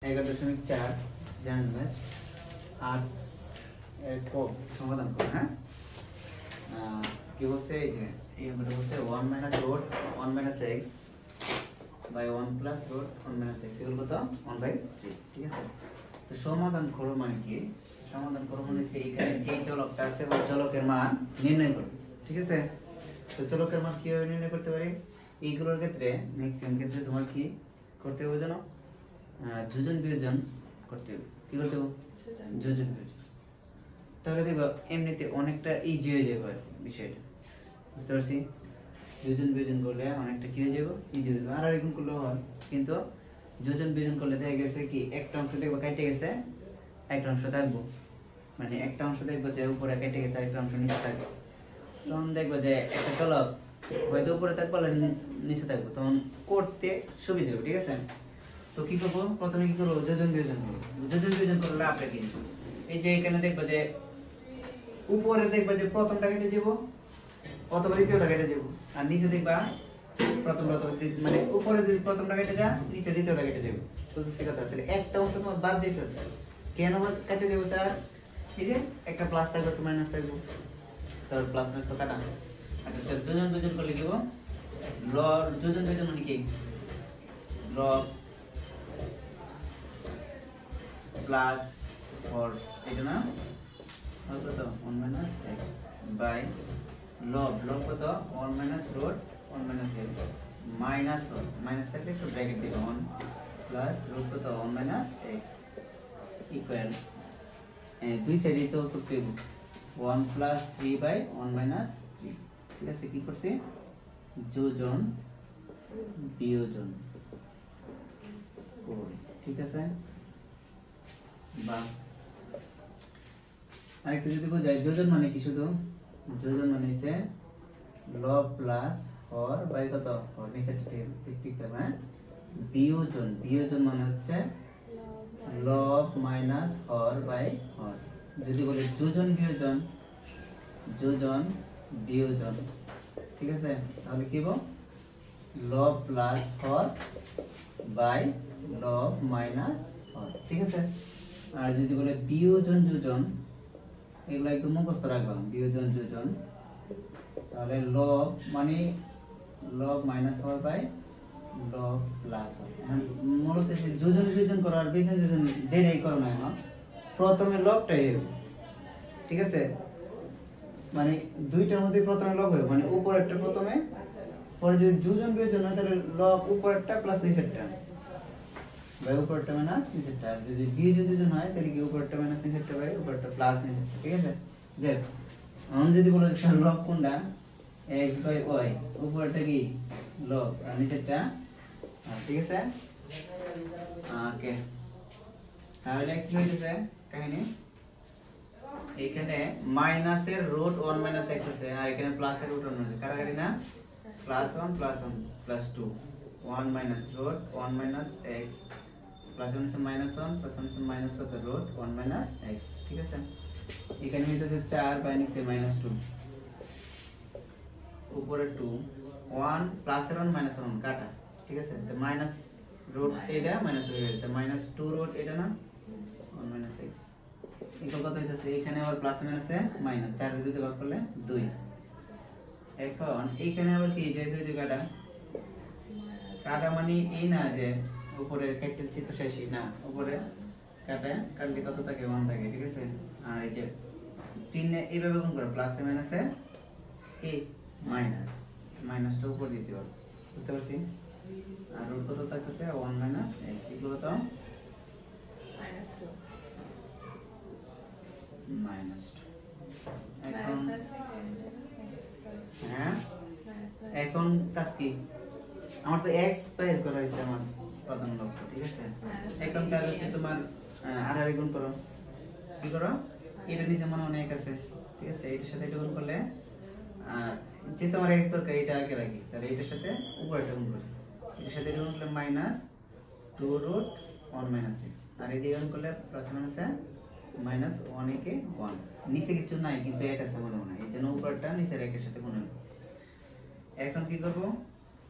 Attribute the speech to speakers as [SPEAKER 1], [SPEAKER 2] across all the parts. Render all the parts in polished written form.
[SPEAKER 1] 11.4 জানবে আর সমাধান করো। হ্যাঁ, কি বলছে এই যে এইগুলো বলছে 1 minus root 1 minus x by 1 plus root 1 minus x এগুলো কত 1/3। ঠিক আছে, তো সমাধান করো মানে কি? সমাধান করো মানে এইখানে যে চলকটা আছে ওই চলকের মান নির্ণয় করো। ঠিক আছে, তো চলকের মান কিভাবে নির্ণয় করতে পারি? এইগুলোর ক্ষেত্রে ম্যাক্সিমাম ক্ষেত্রে তোমার কি করতে হবে জানো? যোজন বিয়োজন করতে হবে। কি করতে হবে? যোজন বিয়োজন। তাহলে দেখো এমনিতে অনেকটা ইজি হয়ে যাবে বিষয়টা, বুঝতে পারছি? যোজন বিয়োজন করলে অনেকটা কি হয়ে যাবে, ইজি হয়ে যাবে। আর এরকম করলেও হয়, কিন্তু যোজন বিয়োজন করলে দেখা গেছে কি একটা অংশ দেখবো কেটে গেছে, একটা অংশ থাকবো, মানে একটা অংশ দেখবো যে উপরে কেটে গেছে, একটা অংশ নিচে থাকবে। তখন দেখবো যে একটা চলক হয়তো উপরে থাকবো আর নিচে থাকবো, তখন করতে সুবিধা হবে। ঠিক আছে, তো কি করবো? প্রথমে কি করবো? যোজন বিয়োজন করবো। যোজন বিয়োজন করলে আপনি কি এই যে এখানে দেখবো যে উপরে দেখবা যে প্রথমটা কেটে যাব অথবা দ্বিতীয়টা কেটে যাব, আর নিচে দেখবা প্রথম মানে উপরে প্রথমটা কেটে যা, নিচে দ্বিতীয়টা কেটে যাব। বুঝতে কথা? তাহলে একটা অংশ তোমার বাদ যেতেছে, কেন কেটে দেবো স্যার? এই যে একটা প্লাস থাকবে একটা মাইনাস থাকবে, তাহলে প্লাস মাইনাস তো কাটা। আচ্ছা, তো যোজন বিয়োজন করলে কি হবে? লব যোজন বিয়োজন মানে কি? লব প্লাস और এটা না কত 1 minus x by log কত 1 minus root 1 minus x minus 1 minus থাকলে একটু ব্র্যাকেট দিবে 1 plus root কত 1 minus x equal দুই সাইডে তো করতে হবে 1 plus 3 by 1 minus 3। ঠিক আছে, কি করছে? যোজন বিয়োজন করে। ঠিক আছে, বা আরেকটু যদি বোঝাই, যোজন মানে কি? শুধু যোজন মানে হচ্ছে লব প্লাস হর বাই কত হর, নিচে ঠিক করবে। বিয়োজন বিয়োজন মানে হচ্ছে লব মাইনাস হর বাই হর। যদি বলি যোজন বিয়োজন, যোজন বিয়োজন, ঠিক আছে, তাহলে কি হবে? লব প্লাস হর বাই লব মাইনাস হর। ঠিক আছে, আর যদি বলে বিয়োজন যোজন, এগুলো একদম মুখস্থ রাখবা। বিয়োজন যোজন, তাহলে লব মানে লব মাইনাস হর বাই লব প্লাস হর। মূলত যোজন বিয়োজন করো আর বিয়োজন যোজন যেটাই করো না এখন প্রথমে লবটাই হবে। ঠিক আছে, মানে দুইটার মধ্যে প্রথমে লব হবে, মানে উপরেরটা প্রথমে, পরে যদি যোজন বিয়োজন হয় তাহলে লব উপরেরটা প্লাস নিচেরটা বাই উপরেরটা মাইনাস নিচেরটা। যদি বিয়োজন যোজন হয় তাহলে কি উপরেরটা মাইনাস নিচেরটা বাই উপরেরটা প্লাস নিচেরটা। ঠিক আছে, যে আমরা যদি বলো স্যার লব কোনটা x বাই y, উপরেরটা কি লব আর নিচেরটা। ঠিক আছে, ওকে, তাহলে কি হইছে কাহিনী? এখানে মাইনাসের রুট 1 মাইনাস x আছে আর এখানে প্লাসের রুট 1 আছে, কাটাকাটি না? Plus 1 plus 1 plus 2 1 minus root 1 minus x plus 1 আছে মাইনাস 1 প্লাস 1 আছে মাইনাস কত রুট 1 মাইনাস x। ঠিক আছে, এখানে হইছে 4 বাই নিচে মাইনাস 2, উপরে 2 1 প্লাসের 1 মাইনাস 1 কাটা। ঠিক আছে, তো মাইনাস রুট এটা মাইনাস হয়ে গেছে, মাইনাস 2 রুট এটা না 1 মাইনাস x ইকুয়াল কত হইতাছে? এখানে আবার প্লাস মাইনাসে মাইনাস 4 দিয়ে দিতে ভাগ করলে 2। এখন এইখানে আবার কি যে 2 দিয়ে কাটা, কাটা মানে এই না যে উপরে কেটে চিত্র শেষই না, উপরে কাটা কাটলে কত থাকে? 1 থাকে। ঠিক আছে, আর এই যে চিহ্নে এইভাবে গুণ করে প্লাসে মাইনাসে কি মাইনাস, মাইনাসটা উপর দিতে হবে। বুঝতে পারছি? আর রুট কত থাকতেছে 1 মাইনাস x ইকুয়াল কত? মাইনাস 2। এখন হ্যাঁ, এখন কাজ কি? আমার তো x বের করা হয়েছে আমার প্রধান লক্ষ্য। ঠিক আছে, এখন কাজ হচ্ছে তোমার আর গুণ করো। কি করো? এটা নিচে মনে অনেক আছে। ঠিক আছে, এটার সাথে এটা গুণ করলে যে তোমার x দরকার এটা আগে রাখি, তাহলে এটার সাথে উপরেটা গুণ করো। এটার সাথে এটা গুণ করলে মাইনাস 2 রুট 1 মাইনাস 6, আর এই দিয়ে গুণ করলে প্লাস মাইনাসে মাইনাস 1 একে 1। নিচে কিছু নাই কিন্তু এক আছে মনে হয়, এই জন্য উপরেরটা নিচের একের সাথে গুণ হবে। এখন কি করব?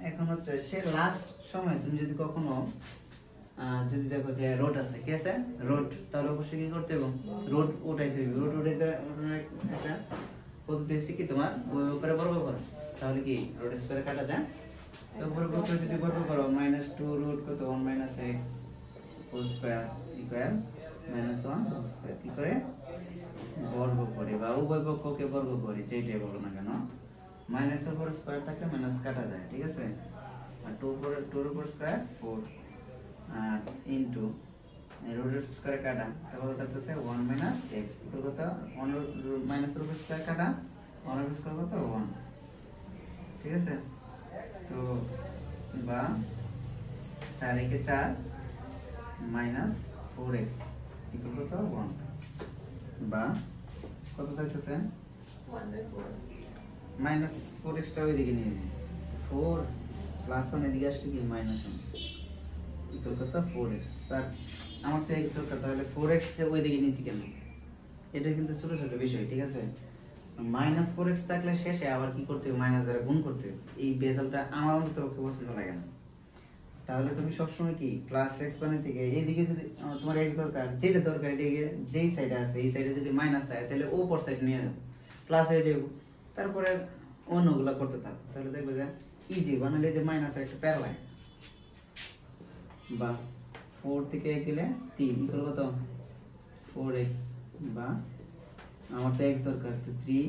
[SPEAKER 1] এখন হচ্ছে সে লাস্ট সময় তুমি যদি কখনো যদি দেখো যে রোড আছে, কি আছে রোড, তাহলে অবশ্যই কি করতে হবে, রোড উঠাইতে হবে। রোড উঠাইতে একটা পদ্ধতি হচ্ছে কি তোমার ওই উপরে বর্গ করো, তাহলে কি রোড স্কয়ার কাটা যায়। তো উপরে যদি বর্গ করো -2 রুট কত 1 - x whole square equal -1 whole square, কি করে বর্গ করে বা উভয় পক্ষকে বর্গ করে, যেটাই বলো না কেন, মাইনাস এর উপর স্কয়ার থাকলে মাইনাস কাটা যায়, ঠিক আছে। আর 2 এর উপর স্কয়ার 4 ইনটু রুট এর স্কয়ার কাটা, তাহলে থাকতেছে 1 - x ইকুয়াল কত 1 মাইনাস এর উপর স্কয়ার কাটা 1 এর স্কয়ার কত 1, ঠিক আছে। তো বা 4 একে 4 -4x ইকুয়াল কত 1, বা কত থাকতেছে 1/4 -4x টা ওইদিকে নিয়ে যাই, 4 +1 এদিকে আসলে কি -1 ইকুয়াল কত 4x। স্যার আমার তো x দরকার, তাহলে 4x টা ওইদিকে নিয়েছি কেন, এটা কিন্তু ছোট ছোট বিষয়, ঠিক আছে। -4x থাকলে শেষে আবার কি করতে হবে, মাইনাস দ্বারা গুণ করতে হবে। এই বেজালটা আমার অন্ততপক্ষে পছন্দ লাগে না। তাহলে তুমি সবসময় কি +x বানাতে থেকে এইদিকে যদি তোমার x দরকার, যেটা দরকার এদিকে যেই সাইডে আছে এই সাইডে যদি মাইনাস থাকে তাহলে উপর সাইড নিয়ে যাও, প্লাস হয়ে যাবে, তারপরে অন্যগুলো করতে থাকো, তাহলে দেখবে যে ইজি বানালে যে মাইনাসের একটা প্যারা লাগে। বা 4 থেকে 1 গেলে 3 ইকুয়াল কত 4x, বা আমার তো x দরকার, তো 3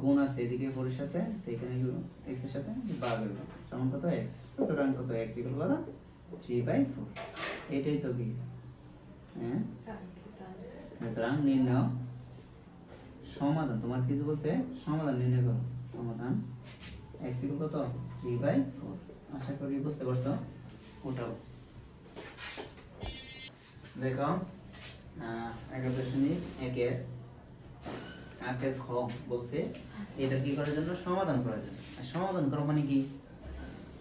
[SPEAKER 1] গুণ আছে এদিকে 4 এর সাথে, তো এখানে x এর সাথে ভাগ হবে, সমান কত x, সুতরাং কত x ইকুয়াল কত 3/4। এটাই তো কি, হ্যাঁ সুতরাং নির্ণয় সমাধান, তোমার কিছু বলছে সমাধান নির্ণয় করো, সমাধান x ইকুয়াল কত 3/4। আশা করি বুঝতে পারছো। ওটাও দেখো 11.1 এর খ বলছে এটা কি করার জন্য, সমাধান করার জন্য। আর সমাধান করো মানে কি,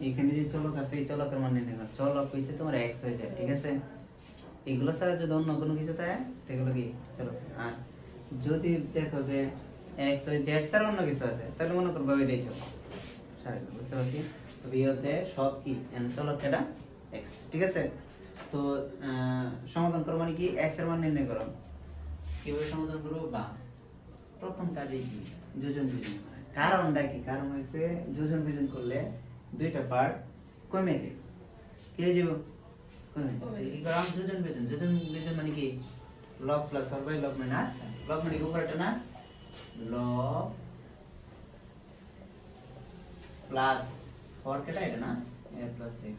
[SPEAKER 1] এখানে যে চলক আছে এই চলকের মান নির্ণয় করো। চলক হইছে তোমার x হয়ে যায়, ঠিক আছে। এগুলো ছাড়া যদি অন্য কোনো কিছু থাকে সেগুলো কি চলো। আর যদি দেখো যে x হয়ে z ছাড়া অন্য কিছু আছে, তাহলে মনে করবো এটাই চলো, বুঝতে পারছি। তো বিয়োগে সব কি চলক এটা x, ঠিক আছে। তো সমাধান করো মানে কি, x এর মান নির্ণয় করো। কিভাবে সমাধান করবো, বা প্রথম কাজে কি যোজন বিয়োজন, কারণটা কি, কারণ হচ্ছে যোজন বিয়োজন করলে দুইটা পার্ট কমে যায়, কি হয়ে যাবে কমে। কি করলাম যোজন বিয়োজন, যোজন বিয়োজন মানে কি লব প্লাস হর বাই লব মাইনাস, লব মানে কি উপরেটা না, লব প্লাস হর কেটা এটা না, a প্লাস x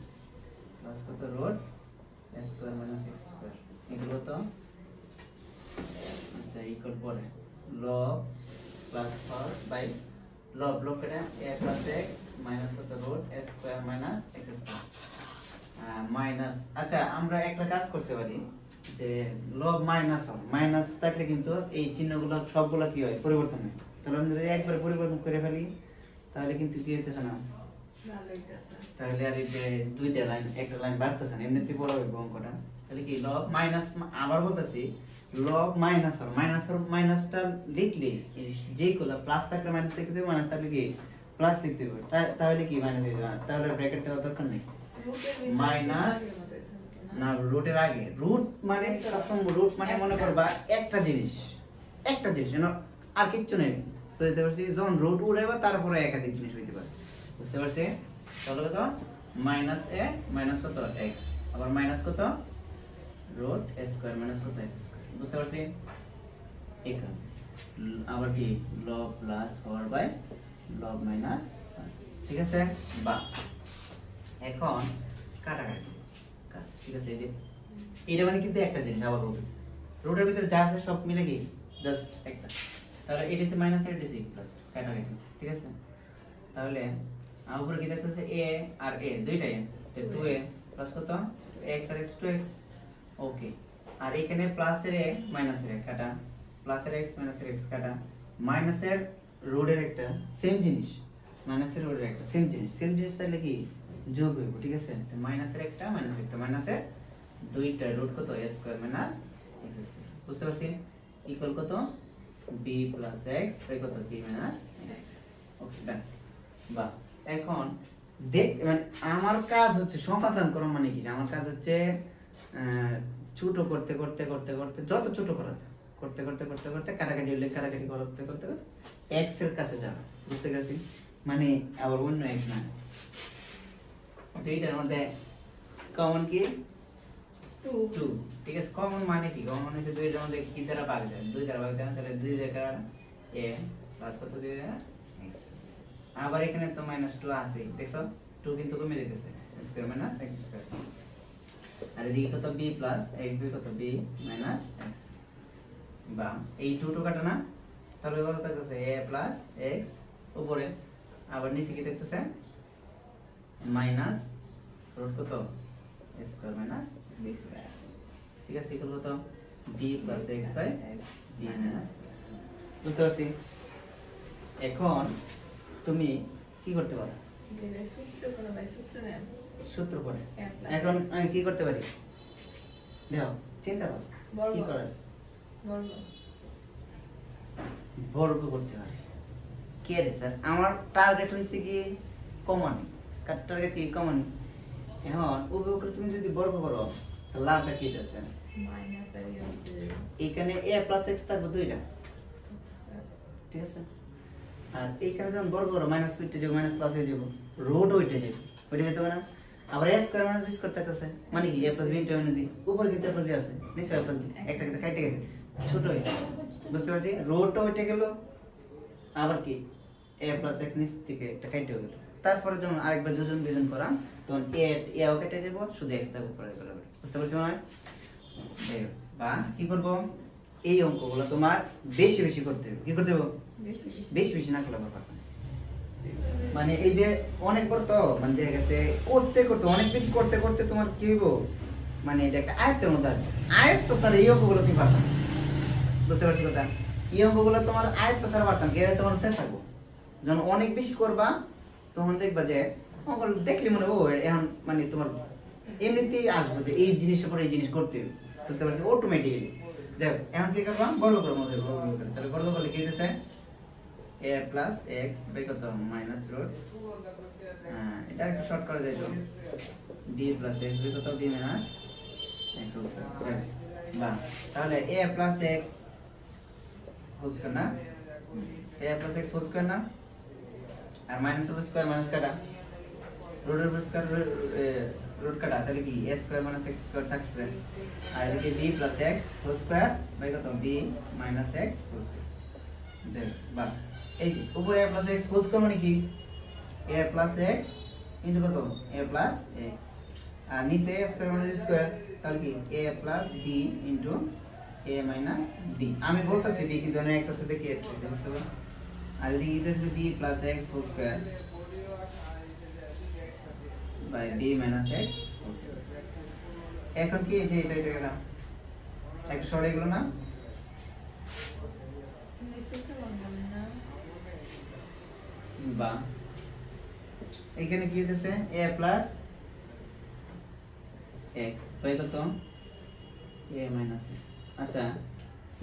[SPEAKER 1] প্লাস কত root a square minus x square এগুলো তো আচ্ছা ইকুয়াল পরে লব প্লাস হর বাই লব, লব কেটা a প্লাস x মাইনাস কত root a square minus x square minus. আচ্ছা আমরা একটা কাজ করতে পারি যে লব মাইনাস হর, মাইনাস থাকলে কিন্তু এই চিহ্নগুলো সবগুলো কি হয় পরিবর্তন হয়। তাহলে আমরা যদি একবার পরিবর্তন করে ফেলি তাহলে কিন্তু কি হইতেছে না, তাহলে আর এই যে দুইটা লাইন একটা লাইন বাড়তেছে না, এমনিতেই বড় হবে অঙ্কটা। তাহলে কি লব মাইনাস, আবার বলতেছি লব মাইনাস হর, মাইনাসটা লিখলে যেগুলো প্লাস থাকলে মাইনাস লিখতে হবে, মাইনাস থাকলে কি প্লাস লিখতে হবে, তাহলে কি মাইনাস হয়ে যাবে, তাহলে ব্র্যাকেট দেওয়ার দরকার নেই। মাইনাস না রুটের আগে, রুট মানে সবসময় রুট মানে মনে করবা একটা জিনিস যেন আর কিচ্ছু নেই, বুঝতে পারছি। যখন রুট উঠাইবা তারপরে একাধিক জিনিস হইতে পারে, বুঝতে পারছি। তাহলে কত মাইনাস এ মাইনাস কত x, আবার মাইনাস কত রুট a স্কয়ার মাইনাস কত x স্কয়ার, বুঝতে পারছি। এখানে আবার কি লব প্লাস হর বাই লব মাইনাস, ঠিক আছে। বা এখন কাটাকাটি কাজ, ঠিক আছে। এই যে এটা মানে কিন্তু একটা জিনিস, আবার বলতেছি রুটের ভিতরে যা আছে সব মিলে কি জাস্ট একটা, তাহলে এটা হচ্ছে মাইনাস এটা হচ্ছে প্লাস, কাটাকাটি, ঠিক আছে। তাহলে উপরে কি দেখতেছে a আর a দুইটাই, তো 2a প্লাস কত x আর x 2x, ওকে। আর এখানে প্লাস এর a মাইনাস এর কাটা, প্লাস এর x মাইনাস এর x কাটা, মাইনাস এর রুটের একটা সেম জিনিস, মাইনাস এর রুটের একটা সেম জিনিস তাহলে কি যোগ হইব, ঠিক আছে। তো মাইনাস এর একটা মাইনাস এর দুইটা রুট কত a square minus x square, বুঝতে পারছি। ইকুয়াল কত b প্লাস x বাই কত b মাইনাস x, ওকে ডান। বা এখন দেখ মানে আমার কাজ হচ্ছে সমাধান করা, মানে কি আমার কাজ হচ্ছে ছোট করতে করতে করতে করতে যত ছোট করা যায় করতে করতে করতে করতে কাটাকাটি হলে কাটাকাটি করতে করতে করতে এক্স এর কাছে যাবে বুঝতে পেরেছি মানে আবার অন্য এক্স না দুইটার মধ্যে কমন কি 2 ঠিক আছে কমন মানে কি কমন হচ্ছে দুইটার মধ্যে কি দ্বারা ভাগ যায় 2 দ্বারা ভাগ যায় তাহলে 2 জায়গা a প্লাস কত 2 জায়গা x আবার এখানে তো -2 আছে দেখছো 2 কিন্তু কমে যেতেছে স্কয়ার মাইনাস x স্কয়ার আর এদিকে কত b প্লাস x বি কত b মাইনাস x বা এই 2 কাটা না তাহলে কত থাকতেছে a প্লাস x উপরে আবার নিচে কি থাকতেছে মাইনাস রুট কত a square minus b square ঠিক আছে ইকুয়াল কত b plus x by b minus x বুঝতে পারছি এখন তুমি কি করতে পারো সূত্র করে এখন আমি কি করতে পারি দেখো চিন্তা করো কি করা যায় বর্গ করতে পারি কে রে স্যার আমার টার্গেট হইছে কি কমন কার টার্গেট কি কমন এখন উপরে তুমি যদি বর্গ করো তাহলে লাভটা কি আছে মাইনাস এখানে a + x থাকবে দুইটা ঠিক আছে আর এইখানে যখন বর্গ করো মাইনাস উঠে যাবে মাইনাস প্লাস হয়ে যাবে রুট উঠে যাবে ওইটা যেতে হবে না আবার a square minus b square থাকতেছে মানে কি a + b ইনটু b উপর কি a + b আছে নিচে a + b একটা একটা কেটে গেছে ছোট হইছে বুঝতে পারছি রুটও উঠে গেল আবার কি a + x নিচ থেকে একটা কেটে গেল তারপরে যখন আরেকবার যোজন বিয়োজন করা তখন a ও কেটে যাব শুধু x থাকবে পরে গেল বুঝতে পারছি মানে বা কি করব এই অঙ্কগুলো তোমার বেশি বেশি করতে হবে কি করতে হবে বেশি বেশি না করলে পারবে মানে এই যে অনেক করতে মানে দেখা গেছে করতে করতে অনেক বেশি করতে করতে তোমার কি হইব মানে এটা একটা আয়ত্তের মধ্যে আসবে আয়ত্ত তো স্যার এই অঙ্কগুলো তুমি পারবে বুঝতে পারছি কথা এই অঙ্কগুলো তোমার আয়ত্ত স্যার পারতাম কি এটা তোমার ফেস থাকবো যখন অনেক বেশি করবা তখন দেখবা যে অঙ্কগুলো দেখলে মনে ও এখন মানে তোমার এমনিতেই আসবে যে এই জিনিসের পরে এই জিনিস করতে হবে বুঝতে পারছি অটোমেটিক্যালি দেখো এখন কি করবা বর্গ করব তাহলে বর্গ করলে কি হইছে a plus x বাই কত মাইনাস রুট এটা একটু শর্ট করে দেই তো b plus x বাই কত b minus x whole square বা তাহলে a plus x whole square না a plus x whole square না আর মাইনাস হোল স্কয়ার মাইনাস কাটা রুটের স্কয়ার রুট কাটা তাহলে কি a square minus x square থাকছে আর এদিকে b plus x whole square by কত b minus x whole square দেখ বা এই যে উপরে a plus x whole square মানে কি a plus x ইনটু কত a plus x আর নিচে a স্কয়ার মানে স্কয়ার তাহলে কি a plus b into a minus b আমি বলতাছি b কিন্তু না x আছে দেখি x আছে বুঝতে পারছো আর এদিকে এটা হচ্ছে b plus x whole square by b minus x whole square এখন কি এই যে এটা গেল একটা সরে গেল না বা এখানে কি হইতেছে a plus x বাই কত a minus x আচ্ছা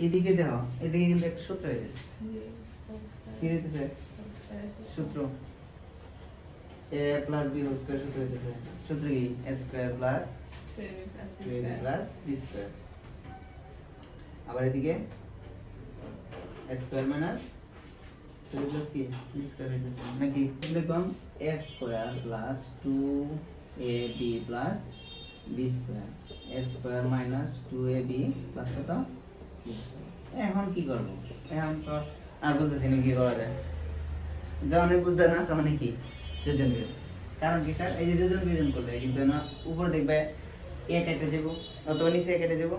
[SPEAKER 1] এদিকে দেখো এদিকে কিন্তু একটা সূত্র হইছে কি হইতেছে সূত্র a plus b whole square সূত্র হইতেছে সূত্র কি a square plus 2ab plus b square আবার এদিকে a স্কয়ার মাইনাস 2 প্লাস কি b স্কয়ার হইতেছে নাকি লিখলাম a square plus 2ab plus b square a square minus 2ab plus কত b স্কয়ার এখন কি করব এখন তো আর বুঝতেছি না কি করা যায় যখন বুঝতে না তখন কি যোজন বিয়োজন কারণ কি স্যার এই যে যোজন বিয়োজন করলে কিন্তু না উপরে দেখবে a কেটে যাব অথবা নিচে কেটে যাব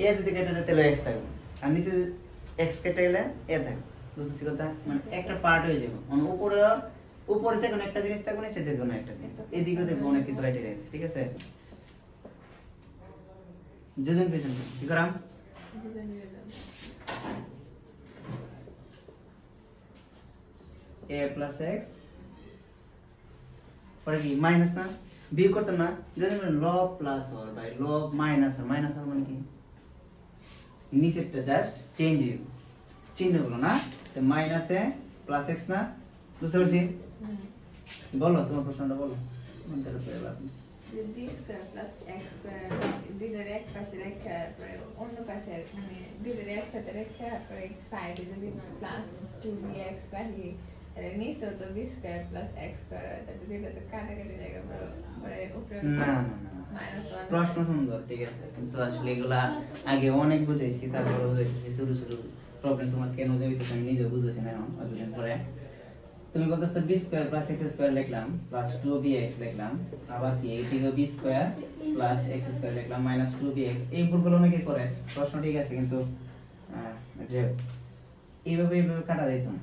[SPEAKER 1] a যদি কেটে যায় তাহলে x থাকবে আর নিচে x কেটে গেলে a থাকবে বুঝতেছি কথা মানে একটা পার্ট হয়ে যাবে মানে উপরে থেকে একটা জিনিস থাকবে নিচে থেকে একটা জিনিস এদিকে দেখবে অনেক কিছু রাইটে গেছে ঠিক আছে যোজন বিয়োজন কি করাম যোজন বিয়োজন a plus x পরে কি মাইনাস না বিয়োগ করতাম না যদি লব প্লাস হয় বাই লব মাইনাস হয় মানে কি নিচেরটা জাস্ট চেঞ্জ হইব চিহ্ন হলো না তো মাইনাস এ প্লাস x না বুঝতে পারছি বলো তোমার প্রশ্নটা বলো মন করে
[SPEAKER 2] b square plus x square দুইটার এক পাশে রেখে পরে অন্য পাশে মানে দুইটার একসাথে রেখে পরে সাইডে যদি প্লাস 2bx রাখি নিচে তো b square plus x square তাহলে দুইটা তো কাটাকাটি জায়গা পরে উপরে
[SPEAKER 1] না
[SPEAKER 2] মাইনাস 1
[SPEAKER 1] প্রশ্ন সুন্দর, ঠিক আছে, কিন্তু আসলে এগুলা আগে অনেক বুঝাইছি, তারপরে বুঝাইছি শুরু শুরু প্রবলেম তোমার কেন যাইতেছে আমি নিজে বুঝেছি না এখন অতদিন পরে। তুমি বলতেছো b square plus x square লিখলাম প্লাস 2bx লিখলাম, আবার কি এইদিকে b square plus x square লিখলাম মাইনাস 2bx। এই ভুলগুলো অনেকে করে, প্রশ্ন ঠিক আছে কিন্তু যে এইভাবে কাটা যাইতো না।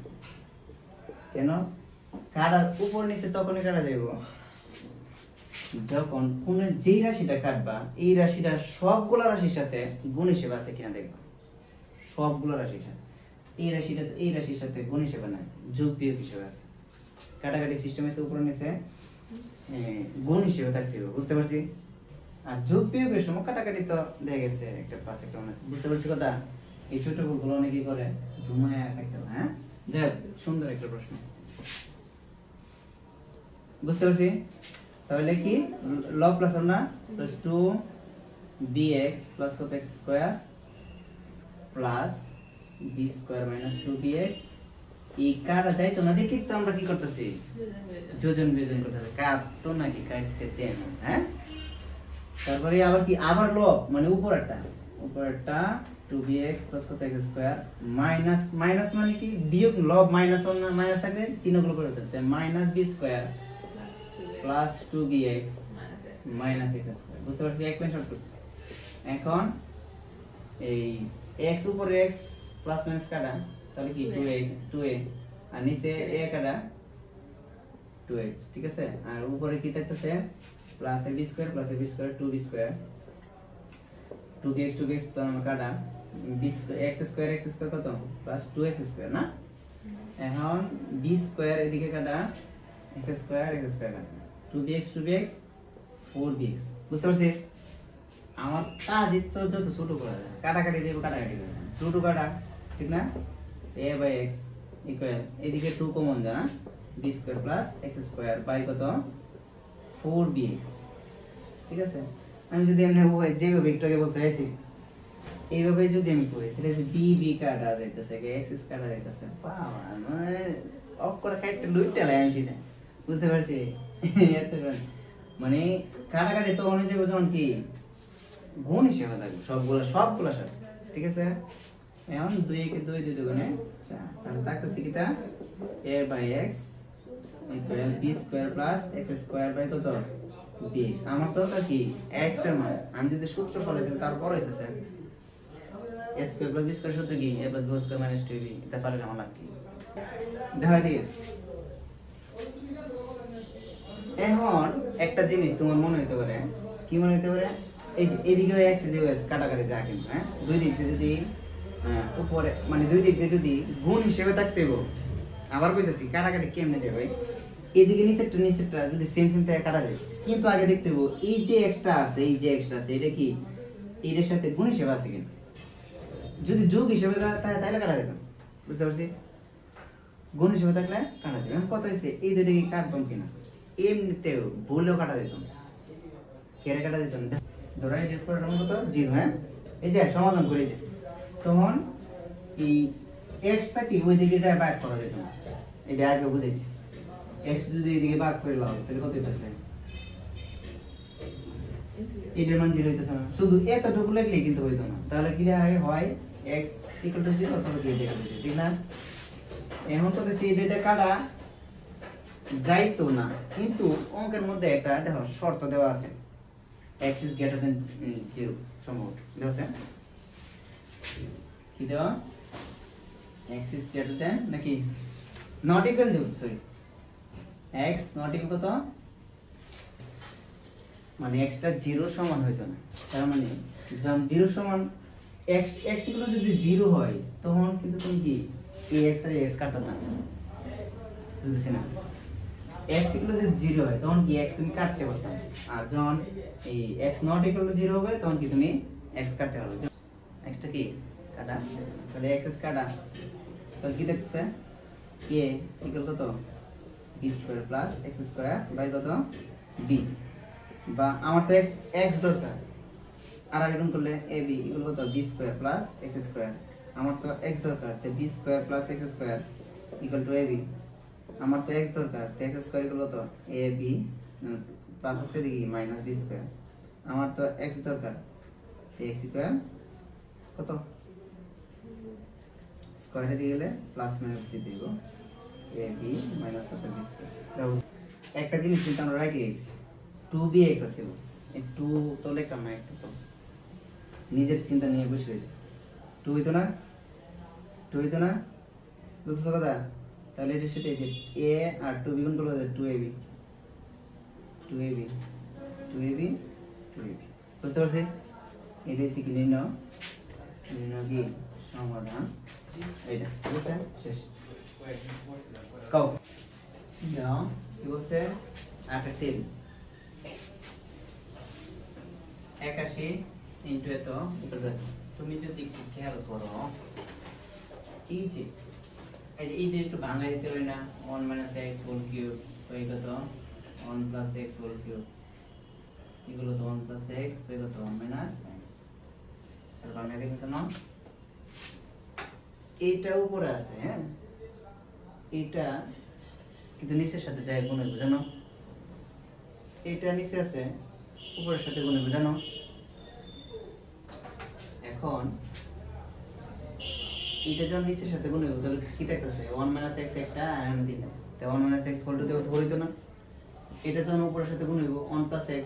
[SPEAKER 1] কেন কাটা উপর নিচে তখনই কাটা যাইব যখন কোন যেই রাশিটা কাটবা এই রাশিটা সবগুলা রাশির সাথে গুণ হিসেবে আছে কিনা দেখবা। সবগুলো রাশির সাথে এই রাশিটা এই রাশির সাথে গুণ হিসেবে নাই, যোগ বিয়োগ হিসেবে আছে। কাটাকাটি সিস্টেম আছে উপরে নিচে গুণ হিসেবে থাকতে হবে, বুঝতে পারছি। আর যোগ বিয়োগের সময় কাটাকাটি তো দেখা গেছে একটা প্লাস একটা মাইনাস, বুঝতে পারছি কথা। এই ছোট ভুলগুলো অনেকেই করে, ঘুমায় একটা। হ্যাঁ, যাই হোক, সুন্দর একটা প্রশ্ন, বুঝতে পারছি। তাহলে কি লব প্লাস না প্লাস 2bx প্লাস কত x square plus b square minus 2bx। এই কাটা যাইতো না দেখি তো আমরা কি করতেছি, যোজন বিয়োজন করতেছি। কাট তো নাকি কাটতে দেন। হ্যাঁ, তারপরে আবার কি আবার লব মানে উপরেরটা 2bx প্লাস কত x স্কয়ার মাইনাস মাইনাস মানে কি বিয়োগ, লব মাইনাস না মাইনাস থাকলে চিহ্নগুলো করে দিতে minus b square plus 2bx minus x square. বুঝতে পারছি, এক পয়েন্ট শর্ট করছি। এখন এই x উপরে x প্লাস মাইনাস কাটা, তাহলে কি 2a আর নিচে a কাটা 2x, ঠিক আছে। আর উপরে কি থাকতেছে plus ab square plus ab square 2b square 2bx কাটা b স্কয়ার x স্কয়ার কত প্লাস 2x স্কয়ার না। এখন b স্কয়ার এদিকে কাটা x স্কয়ার কাটা 2bx 4bx। বুঝতে পারছি, আমার কাজ তো যত ছোট করা যায় কাটাকাটি দেব, কাটাকাটি করব 2 2 কাটা, ঠিক না। a বাই x ইকুয়াল এদিকে 2 কমন যা না b square plus x square by কত 4bx, ঠিক আছে। আমি যদি এমনি যেভাবে একটু বলতে চাইছি এইভাবে যদি আমি করি তাহলে যে b b কাটা যাইতেছে x x কাটা যাইতেছে, বাবা মানে অক্ষর কাটতে লুইটা লাই আমি সেটা, বুঝতে পারছি। এত মানে কাটাকাটি তো অনেক যাবে যখন কি গুণ হিসেবে থাকবে সবগুলো সব, ঠিক আছে। এখন 2 কে 2 2 গুণে 4, তাহলে থাকতেছে কিটা a by x equal b square plus x square by কত bx। আমার তো কি x এর মান আমি যদি সূত্র ফলে দিই তারপর হইতেছে a square plus b square সূত্র কি a plus b square minus 2b। এটা পারলে আমার লাগবে দেখা দিই। এখন একটা জিনিস তোমার মনে হইতে পারে, কি মনে হইতে পারে, এই এদিকে x এদিকে x কাটাকাটি যা কিন্তু হ্যাঁ দুই দিক দিয়ে যদি উপরে মানে দুই দিক দিয়ে যদি গুণ হিসেবে থাকতে হবে, আবার কইতাছি কাটাকাটি কেমনে যায় ভাই, এদিকে নিচেরটা যদি সেম থেকে কাটা যায়, কিন্তু আগে দেখতে হবে এই যে এক্সট্রা আছে এটা কি এর সাথে গুণ হিসেবে আছে কিনা। যদি যোগ হিসেবে তাহলে কাটা যেত, বুঝতে পারছি। গুণ হিসেবে থাকলে কাটা যাবে। এখন কত হয়েছে এই দুটোকে কাটবাম কিনা, এমনিতেও ভুলেও কাটা যেত, কেড়ে কাটা যেত না। ধরো এই কত 0। হ্যাঁ, এই যে সমাধান করে যে তখন এই এক্সটা কি ওই দিকে যায় ভাগ করা যেত না, এটা আগে বুঝাইছি। এক্স যদি এদিকে ভাগ করে লাও তাহলে কত হইতেছে, এটার মান 0 হইতেছে না, শুধু এতটুকু লিখলে কিন্তু হইতো না। তাহলে কি হয় x = 0 অথবা কি এটা 0, ঠিক না। এখন তো দেখি এটা কাটা যাইতো না, কিন্তু অঙ্কের মধ্যে একটা দেখো শর্ত দেওয়া আছে x is greater than 0 সম্ভবত দেওয়া আছে। কি দেওয়া x is greater than নাকি not equal to, sorry x not equal কত মানে x টা 0 সমান হইতো না। তার মানে যখন 0 সমান x equal যদি 0 হয় তখন কিন্তু তুমি কি এই x আর x কাটতে না, বুঝছ না। x equal যদি 0 হয় তখন কি x তুমি কাটতে পারতা, আর যখন এই x not equal to 0 হবে তখন কি তুমি x কাটতে পারবে। x টা কি কাটা, তাহলে x কাটা, তাহলে কি দেখছে a equal কত b square plus x square by কত b, বা আমার তো x দরকার, আর গুণ করলে ab ইকুয়াল কত b square plus x square. আমার তো x দরকার, তো b square plus x square equal to ab। আমার তো x দরকার, তো x স্কয়ার ইকুয়াল কত ab প্লাস আছে দিকে মাইনাস b স্কয়ার। আমার তো x দরকার, তো x স্কয়ার কত স্কয়ারে দিয়ে গেলে প্লাস মাইনাস দিয়ে দিব ab মাইনাস কত b স্কয়ার। দেখো একটা জিনিস কিন্তু আমরা রাইট দিয়েছি 2bx আছে, এই 2 তো লেখা না, একটা তো নিজের চিন্তা নিয়ে বসে রয়েছে। 2 হইতো না, 2 হইতো না, বুঝছো কথা? তাহলে এটা সেটাই যে a আর 2 গুণ করলে 2ab 2ab 2ab 2ab। বুঝতে পারছি? এটা হচ্ছে কি নির্ণয় কি সমাধান, এইটা ঠিক আছে, শেষ। কও দাও কি বলছে 8 81 ইনটু এত ইকুয়াল কত? তুমি যদি একটু খেয়াল করো এই যে এই যে একটু বাংলা দিতে হয় না, 1 - x হোল কিউব বাই কত 1 + x হোল কিউব এগুলো তো 1 + x বাই কত 1 - x। স্যার বাংলা দিতে কেন? এইটা উপরে আছে, হ্যাঁ এইটা কিন্তু নিচের সাথে যায় গুণ হবে, জানো? এইটা নিচে আছে উপরের সাথে গুণ হবে, জানো? এখন এটা যখন নিচের সাথে গুণ হবে তাহলে কি থাকতেছে 1 - x একটা আর এখানে তিনটা, তো 1 - x হোল টু দেওয়া হইতো না। এটা যখন উপরের সাথে গুণ হইব 1 + x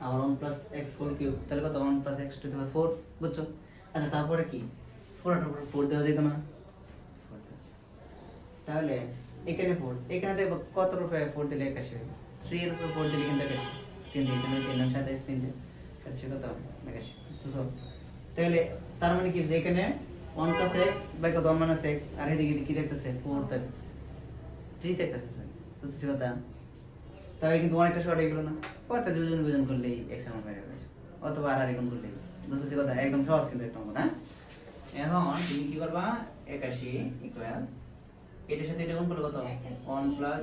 [SPEAKER 1] আবার 1 + x হোল কিউব, তাহলে কত 1 + x টু দি পাওয়ার 4, বুঝছো? আচ্ছা তারপরে কি 4 এর উপর 4 দেওয়া যেত না? তাহলে এখানে 4, এখানে দেখো কত রূপে 4 দিলে 81 হবে, 3 এর উপর 4 দিলে কিন্তু 81, 3 দিয়ে 3 এর 27 3 দিয়ে 81 কত 81, বুঝছো? তাহলে তার মানে কি যে এখানে 1 + x বাই কত 1 - x আর এদিকে কি দেখতেছে 4 দেখতেছে, 3 দেখতেছে, সরি বুঝতেছি কথা? তাহলে কিন্তু অনেকটা শর্ট হয়ে গেল না? পরটা যোজন বিয়োজন করলেই x এর মান বের হবে, অথবা আর গুণ করলেই, বুঝতেছি কথা? একদম সহজ কিন্তু একটা অঙ্ক না। এখন তুমি কি করবা 81 ইকুয়াল এটার সাথে এটা গুণ করলে কত 1 প্লাস,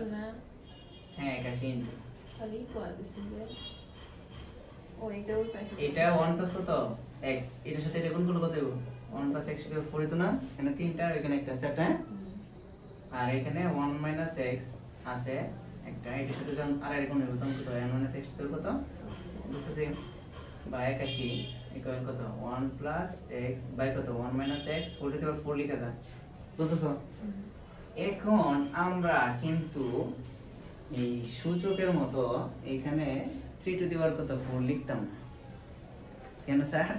[SPEAKER 1] হ্যাঁ 81 ইনটু
[SPEAKER 2] খালি ইকুয়াল দিছি যে ও এটা ওই পাশে
[SPEAKER 1] এটা 1 প্লাস কত x, এটার সাথে এটা গুণ করলে কত হবে 1 প্লাস x কে 4 হতো না, এখানে তিনটা আর এখানে একটা, চারটা, আর এখানে 1 - x আছে একটা, এটার সাথে যখন আর গুণ হবে তখন কত n - x এর কত, বুঝতেছি? বা 81 ইকুয়াল কত 1 প্লাস x বাই কত 1 - x হোল টু দি পাওয়ার 4 লিখা যায়, বুঝতেছো? এখন আমরা কিন্তু এই সূচকের মতো এখানে 3 টু দি পাওয়ার কত 4 লিখতাম না, কেন স্যার?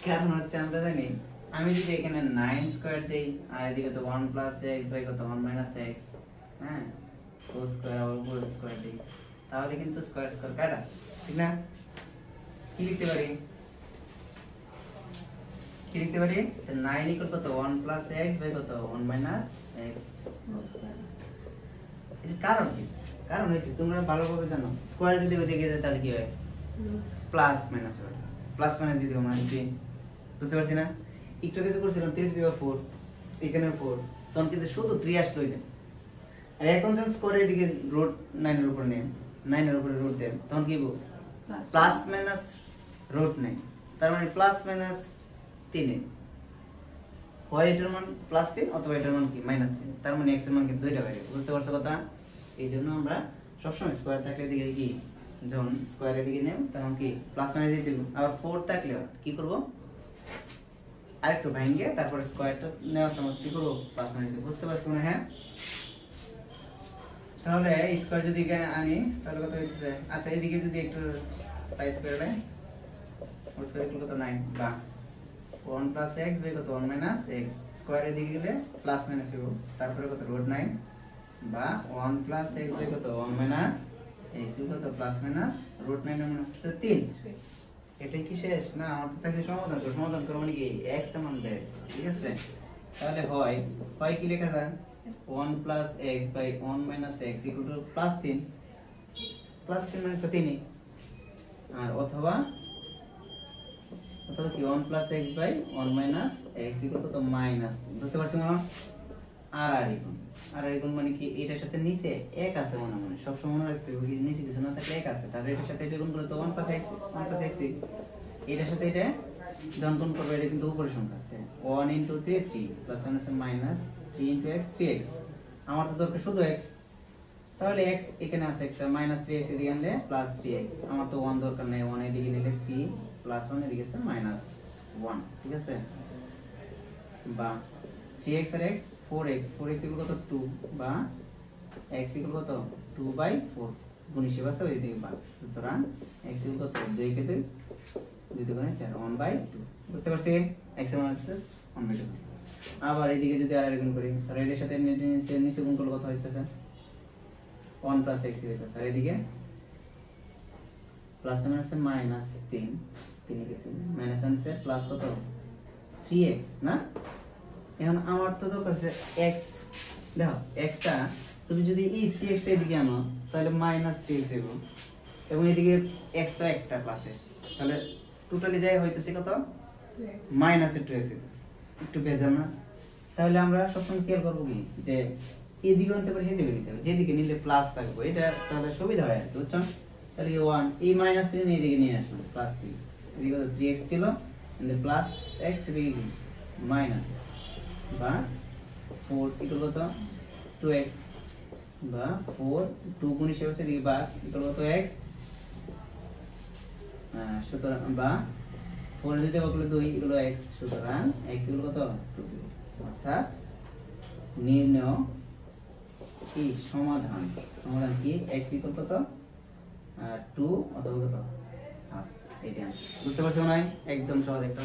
[SPEAKER 1] কারণ হচ্ছে আমরা জানি আমি যদি এখানে 9 স্কয়ার দেই আর এদিকে তো 1 + x বাই কত 1 - x, হ্যাঁ হোল স্কয়ার আর হোল স্কয়ার দিই, তাহলে কিন্তু স্কয়ার স্কয়ার কাটা, ঠিক না? কি লিখতে পারি? কি লিখতে পারি 9 ইকুয়াল কত 1 + x বাই কত 1 - x হোল স্কয়ার। এর কারণ কি? কারণ হচ্ছে তোমরা ভালোভাবে জানো স্কয়ার যদি ওইদিকে যায় তাহলে কি হয় প্লাস মাইনাস হয়, প্লাস মাইনাস দিতে হবে, মানে কি বুঝতে পারছি না? একটু কিছু করছিলাম 3 টু দি পাওয়ার 4, এখানে 4, তখন কিন্তু শুধু 3 আসলো এখানে, আর এখন যখন স্কয়ার এদিকে রুট 9 এর উপর নেন, 9 এর উপরে রুট দেন, তখন কি হবে প্লাস মাইনাস রুট 9, তার মানে প্লাস মাইনাস 3, হয় এটার মান +3 অথবা এটার মান কি -3, তার মানে x এর মান কি দুইটা হয়ে গেছে, বুঝতে পারছো কথা? এই জন্য আমরা সবসময় স্কয়ার থাকলে দিকে কি যখন স্কয়ারের দিকে নেব তখন কি প্লাস মাইনাস দিয়ে দেব, আবার 4 থাকলে কি করব আরেকটু ভাঙিয়ে তারপরে স্কয়ারটা নেওয়ার সময় কি করব প্লাস মাইনাস দেব, বুঝতে পারছো না? হ্যাঁ তাহলে স্কয়ার যদি আনি তাহলে কত হচ্ছে, আচ্ছা এদিকে যদি একটু সাইজ করে দেয় হোল স্কয়ার কত 9 বা 1 + x বাই কত 1 - x স্কয়ার এদিকে গেলে প্লাস মাইনাস হবে, তারপরে কত রুট 9 বা 1 + x বাই কত 1 - x কত প্লাস মাইনাস রুট 9 এর মান হচ্ছে 3। এটাই কি শেষ না? আমার তো চাইছে সমাধান করো, সমাধান করো মানে কি x এর মান বের, ঠিক আছে? তাহলে হয় কি লেখা যায় 1 + x বাই 1 - x = +3, +3 মানে তো 3, আর অথবা কি 1 + x বাই 1 - x = কত মাইনাস, বুঝতে পারছো না? আর গুণ। আর গুণ মানে কি এটার সাথে নিচে এক আছে মনে মনে সবসময় মনে রাখতে হবে কি নিচে কিছু না থাকলে এক আছে, তাহলে এটার সাথে এটা গুণ করলে তো 1 + x 1 + x, এটার সাথে এটা যখন গুণ করবে এটা কিন্তু উপরের সংখ্যা 1 × 3 3 প্লাস 1 আছে মাইনাস 3 × x 3x, আমার তো দরকার শুধু x, তাহলে x এখানে আছে একটা মাইনাস 3x এদিকে আনলে প্লাস 3x, আমার তো 1 দরকার নেই, 1 এদিকে নিলে 3 প্লাস 1 এদিকে আছে মাইনাস 1, ঠিক আছে, বা 3x আর x 4x 4x ইকুয়াল কত 2 বা x ইকুয়াল কত 2/4 গুণ হিসেবে আছে ওই দিকে ভাগ, সুতরাং x ইকুয়াল কত 2 কে 2 2 গুণে 4 1/2, বুঝতে পারছি x এর মান হচ্ছে 1/2। আবার এদিকে যদি আর গুণ করি তাহলে এর সাথে নিচে গুণ করলে কত হইতেছে 1 + x হইতেছে, আর এদিকে প্লাস এর মান আছে মাইনাস 3 3 কে 3 মাইনাস আছে প্লাস কত 3x না। এখন আমার তো দরকার আছে x, দেখো x টা তুমি যদি এই 3x টা এদিকে আনো তাহলে মাইনাস 3x হবে, এবং এদিকে x টা একটা প্লাসে, তাহলে টোটালি যাই হইতেছে কত মাইনাস 2x হইতেছে, একটু ভেজাল না। তাহলে আমরা সবসময় খেয়াল করবো কি যে এদিকে আনতে পারি সেদিকে নিতে হবে, যেদিকে নিলে প্লাস থাকবে এটা তাহলে সুবিধা হয় আর কি, বুঝছো। তাহলে 1 এই মাইনাস 3 এদিকে নিয়ে আসলাম প্লাস 3, এদিকে তো 3x ছিল এন্ড প্লাস x এদিকে মাইনাস বা 4 ইকুয়াল কত 2x বা 4 2 গুণ হিসেবে এদিকে বা ইকুয়াল কত x, সুতরাং বা 4 দিতে বললে 2 ইকুয়াল x, সুতরাং x ইকুয়াল কত 2, অর্থাৎ নির্ণয় কি সমাধান কি x ইকুয়াল কত 2 অথবা কত হাফ, এইটা বুঝতে পারছো না, একদম সহজ একটা।